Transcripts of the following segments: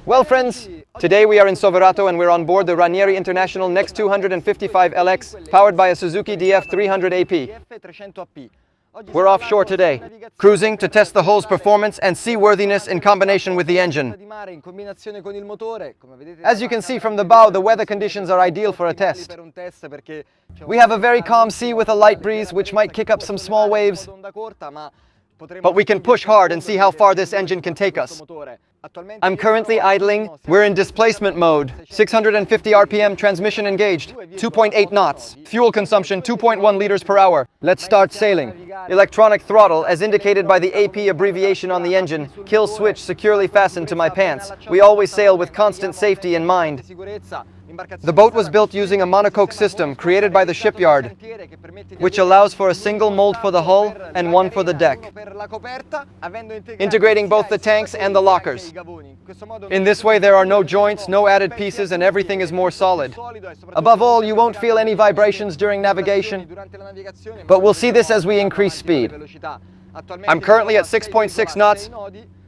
Well friends, today we are in Soverato and we're on board the Ranieri International Next 255 LX powered by a Suzuki DF 300 AP. We're offshore today, cruising to test the hull's performance and seaworthiness in combination with the engine. As you can see from the bow, the weather conditions are ideal for a test. We have a very calm sea with a light breeze which might kick up some small waves, but we can push hard and see how far this engine can take us. I'm currently idling. We're in displacement mode. 650 RPM, transmission engaged. 2.8 knots. Fuel consumption 2.1 liters per hour. Let's start sailing. Electronic throttle, as indicated by the AP abbreviation on the engine. Kill switch securely fastened to my pants. We always sail with constant safety in mind. The boat was built using a monocoque system created by the shipyard, which allows for a single mold for the hull and one for the deck, integrating both the tanks and the lockers. In this way there are no joints, no added pieces, and everything is more solid. Above all, you won't feel any vibrations during navigation, but we'll see this as we increase speed. I'm currently at 6.6 knots,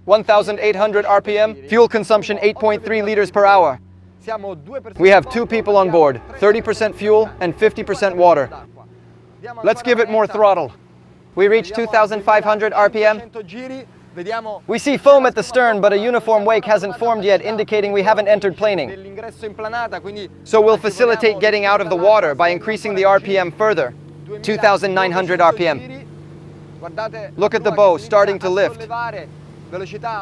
1,800 RPM, fuel consumption 8.3 liters per hour. We have 2 people on board, 30% fuel and 50% water. Let's give it more throttle. We reach 2,500 RPM. We see foam at the stern, but a uniform wake hasn't formed yet, indicating we haven't entered planing. So we'll facilitate getting out of the water by increasing the RPM further, 2,900 RPM. Look at the bow starting to lift.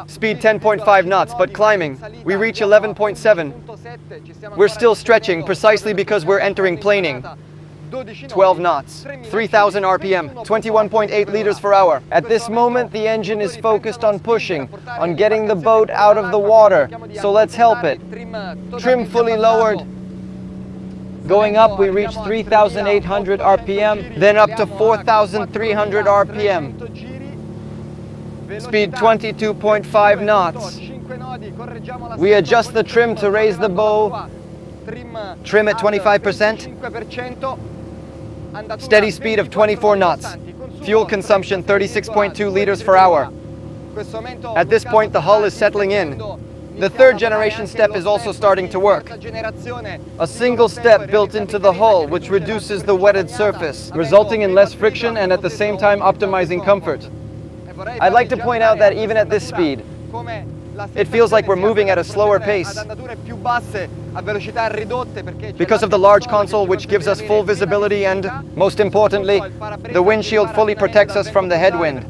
Speed 10.5 knots, but climbing. We reach 11.7. We're still stretching precisely because we're entering planing. 12 knots, 3,000 RPM, 21.8 liters per hour. At this moment, the engine is focused on pushing, on getting the boat out of the water. So let's help it. Trim fully lowered. Going up, we reach 3,800 RPM, then up to 4,300 RPM. Speed 22.5 knots. We adjust the trim to raise the bow. Trim at 25%. Steady speed of 24 knots. Fuel consumption 36.2 liters per hour. At this point, the hull is settling in. The 3rd generation step is also starting to work. A single step built into the hull, which reduces the wetted surface, resulting in less friction and at the same time optimizing comfort. I'd like to point out that even at this speed, it feels like we're moving at a slower pace because of the large console, which gives us full visibility, and, most importantly, the windshield fully protects us from the headwind.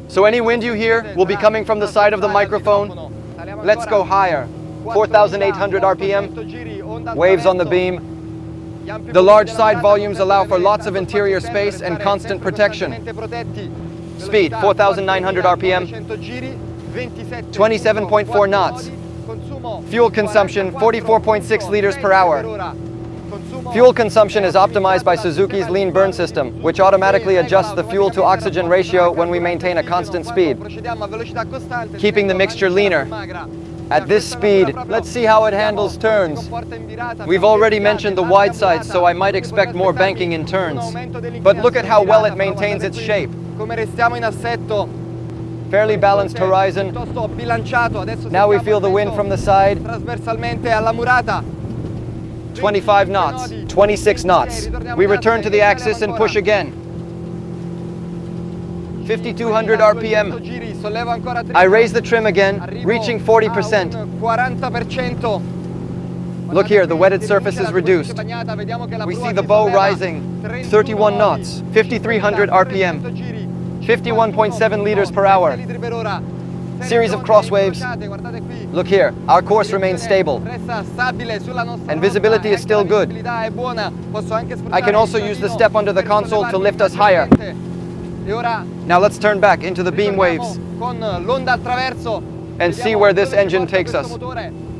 So any wind you hear will be coming from the side of the microphone. Let's go higher. 4,800 RPM, waves on the beam. The large side volumes allow for lots of interior space and constant protection. Speed 4,900 RPM, 27.4 knots. Fuel consumption 44.6 liters per hour. Fuel consumption is optimized by Suzuki's lean burn system, which automatically adjusts the fuel to oxygen ratio when we maintain a constant speed, keeping the mixture leaner. At this speed, let's see how it handles turns. We've already mentioned the wide side, so I might expect more banking in turns. But look at how well it maintains its shape. Fairly balanced horizon. Now we feel the wind from the side. 25 knots, 26 knots. We return to the axis and push again. 5,200 RPM. I raise the trim again, reaching 40%. Look here, the wetted surface is reduced. We see the bow rising. 31 knots, 5,300 RPM. 51.7 liters per hour. Series of cross waves. Look here, our course remains stable. And visibility is still good. I can also use the step under the console to lift us higher. Now let's turn back into the beam waves and see where this engine takes us.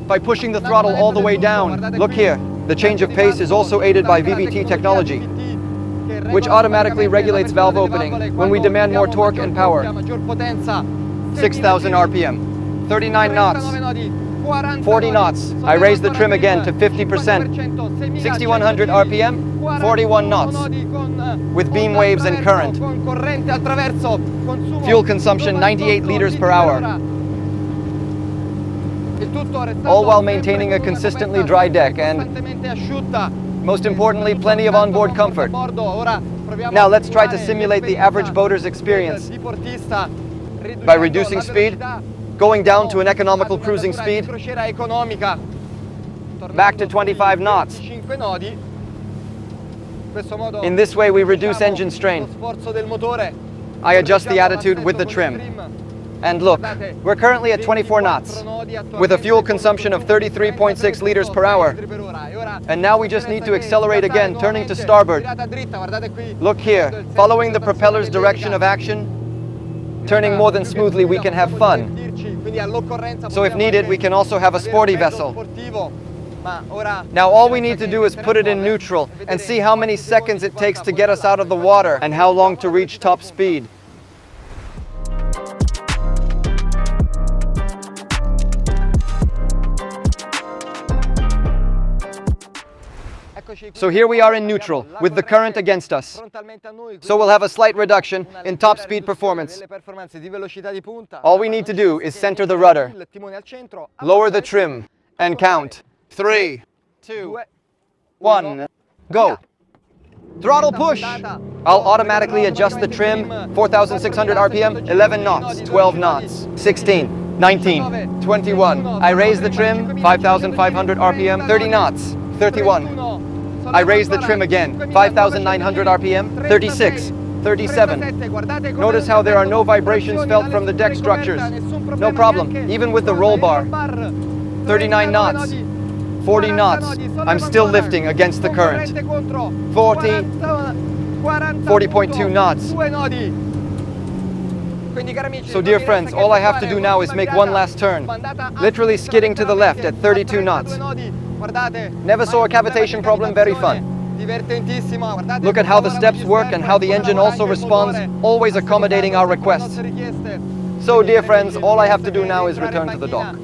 By pushing the throttle all the way down, look here, the change of pace is also aided by VVT technology, which automatically regulates valve opening when we demand more torque and power. 6,000 RPM, 39 knots, 40 knots. I raise the trim again to 50%. 6,100 RPM, 41 knots, with beam waves and current. Fuel consumption 98 liters per hour. all while maintaining a consistently dry deck and, most importantly, plenty of onboard comfort. Now let's try to simulate the average boater's experience by reducing speed, going down to an economical cruising speed, back to 25 knots. In this way we reduce engine strain. I adjust the attitude with the trim. And look, we're currently at 24 knots, with a fuel consumption of 33.6 liters per hour. And now we just need to accelerate again, turning to starboard. Look here, following the propeller's direction of action, turning more than smoothly, we can have fun. So if needed, we can also have a sporty vessel. Now all we need to do is put it in neutral and see how many seconds it takes to get us out of the water and how long to reach top speed. So here we are in neutral, with the current against us. So we'll have a slight reduction in top speed performance. All we need to do is center the rudder, lower the trim, and count. 3, 2, 1, go. Throttle push. I'll automatically adjust the trim, 4,600 RPM, 11 knots, 12 knots, 16, 19, 21. I raise the trim, 5,500 RPM, 30 knots, 31. I raise the trim again, 5,900 RPM, 36, 37. Notice how there are no vibrations felt from the deck structures. No problem, even with the roll bar. 39 knots, 40 knots. I'm still lifting against the current. 40, 40.2 knots. So dear friends, all I have to do now is make one last turn, literally skidding to the left at 32 knots. Never saw a cavitation problem, very fun. Look at how the steps work and how the engine also responds, always accommodating our requests. So dear friends, all I have to do now is return to the dock.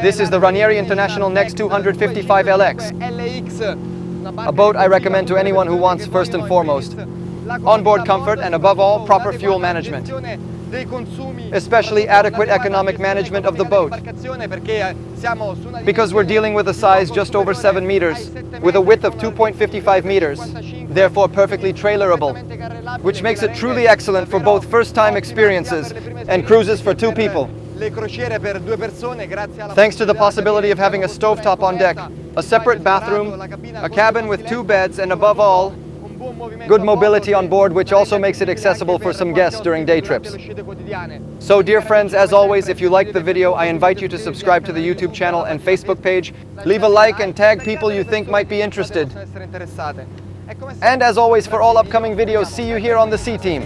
This is the Ranieri International Next 255 LX, a boat I recommend to anyone who wants, first and foremost, onboard comfort and above all, proper fuel management, especially adequate economic management of the boat, because we're dealing with a size just over 7 meters, with a width of 2.55 meters, therefore perfectly trailerable, which makes it truly excellent for both first-time experiences and cruises for 2 people. Thanks to the possibility of having a stovetop on deck, a separate bathroom, a cabin with 2 beds, and above all, good mobility on board, which also makes it accessible for some guests during day trips. So dear friends, as always, if you liked the video, I invite you to subscribe to the YouTube channel and Facebook page, leave a like and tag people you think might be interested. And as always, for all upcoming videos, see you here on the C-Team.